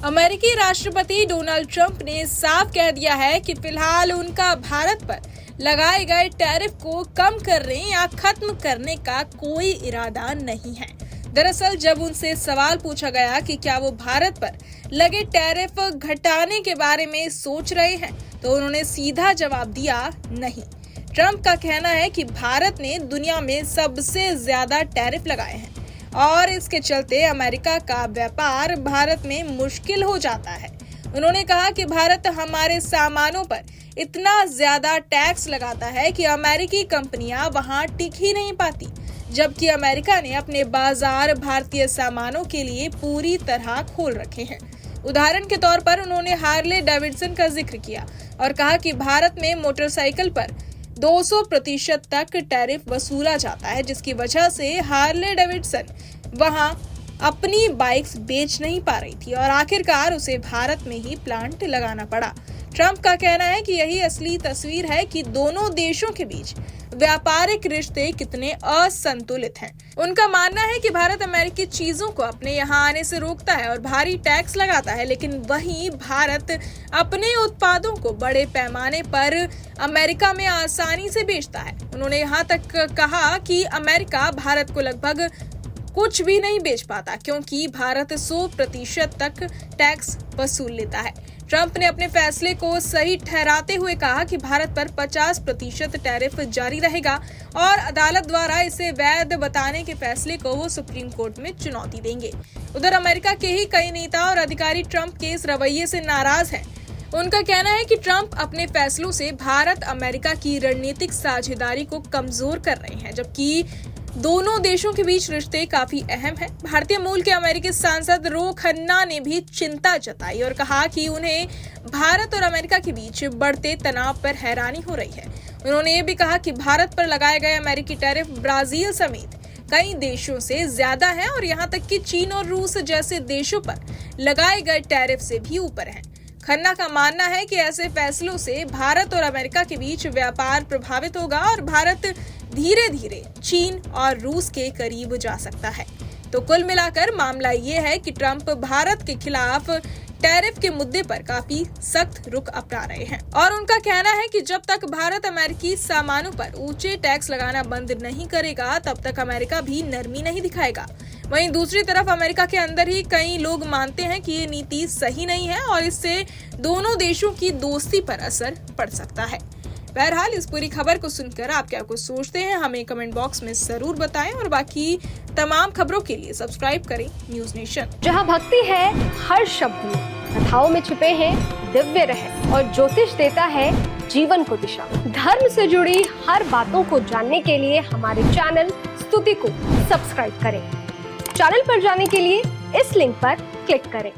अमेरिकी राष्ट्रपति Donald Trump ने साफ कह दिया है कि फिलहाल उनका भारत पर लगाए गए टैरिफ को कम करने या खत्म करने का कोई इरादा नहीं है। दरअसल जब उनसे सवाल पूछा गया कि क्या वो भारत पर लगे टैरिफ घटाने के बारे में सोच रहे हैं, तो उन्होंने सीधा जवाब दिया, नहीं। ट्रंप का कहना है कि भारत ने दुनिया में सबसे ज्यादा टैरिफ लगाए हैं और इसके चलते अमेरिका का व्यापार भारत में मुश्किल हो जाता है। उन्होंने कहा कि भारत हमारे सामानों पर इतना ज्यादा टैक्स लगाता है कि अमेरिकी कंपनियां वहां टिक ही नहीं पाती, जबकि अमेरिका ने अपने बाजार भारतीय सामानों के लिए पूरी तरह खोल रखे हैं। उदाहरण के तौर पर उन्होंने हार्ले डेविडसन का जिक्र किया और कहा कि भारत में मोटरसाइकिल पर 200% तक टैरिफ वसूला जाता है, जिसकी वजह से हार्ले डेविडसन वहां अपनी बाइक्स बेच नहीं पा रही थी और आखिरकार उसे भारत में ही प्लांट लगाना पड़ा। ट्रंप का कहना है कि यही असली तस्वीर है कि दोनों देशों के बीच व्यापारिक रिश्ते कितने असंतुलित हैं। उनका मानना है कि भारत अमेरिकी चीजों को अपने यहाँ आने से रोकता है और भारी टैक्स लगाता है, लेकिन वहीं भारत अपने उत्पादों को बड़े पैमाने पर अमेरिका में आसानी से बेचता है। उन्होंने यहाँ तक कहा कि अमेरिका भारत को लगभग कुछ भी नहीं बेच पाता क्योंकि भारत 100% तक टैक्स वसूल लेता है। ट्रंप ने अपने फैसले को सही ठहराते हुए कहा कि भारत पर 50% टैरिफ जारी रहेगा और अदालत द्वारा इसे वैध बताने के फैसले को वो सुप्रीम कोर्ट में चुनौती देंगे। उधर अमेरिका के ही कई नेता और अधिकारी ट्रंप के इस रवैये से नाराज हैं। उनका कहना है कि ट्रंप अपने फैसलों से भारत अमेरिका की रणनीतिक साझेदारी को कमजोर कर रहे हैं, जबकि दोनों देशों के बीच रिश्ते काफी अहम हैं। भारतीय मूल के अमेरिकी सांसद रो खन्ना ने भी चिंता जताई और कहा कि उन्हें भारत और अमेरिका के बीच बढ़ते तनाव पर हैरानी हो रही है। उन्होंने ये भी कहा कि भारत पर लगाए गए अमेरिकी टैरिफ ब्राजील समेत कई देशों से ज्यादा है और यहाँ तक कि चीन और रूस जैसे देशों पर लगाए गए टैरिफ से भी ऊपर है। खन्ना का मानना है कि ऐसे फैसलों से भारत और अमेरिका के बीच व्यापार प्रभावित होगा और भारत धीरे धीरे चीन और रूस के करीब जा सकता है। तो कुल मिलाकर मामला ये है कि ट्रंप भारत के खिलाफ टैरिफ के मुद्दे पर काफी सख्त रुख अपना रहे हैं और उनका कहना है कि जब तक भारत अमेरिकी सामानों पर ऊंचे टैक्स लगाना बंद नहीं करेगा, तब तक अमेरिका भी नरमी नहीं दिखाएगा। वहीं दूसरी तरफ अमेरिका के अंदर ही कई लोग मानते हैं कि ये नीति सही नहीं है और इससे दोनों देशों की दोस्ती पर असर पड़ सकता है। बहरहाल इस पूरी खबर को सुनकर आप क्या कुछ सोचते हैं, हमें कमेंट बॉक्स में जरूर बताएं और बाकी तमाम खबरों के लिए सब्सक्राइब करें न्यूज नेशन। जहां भक्ति है हर शब्द में, कथाओं में छुपे हैं दिव्य रहस्य और ज्योतिष देता है जीवन को दिशा। धर्म से जुड़ी हर बातों को जानने के लिए हमारे चैनल स्तुति को सब्सक्राइब करें। चैनल पर जाने के लिए इस लिंक पर क्लिक करें।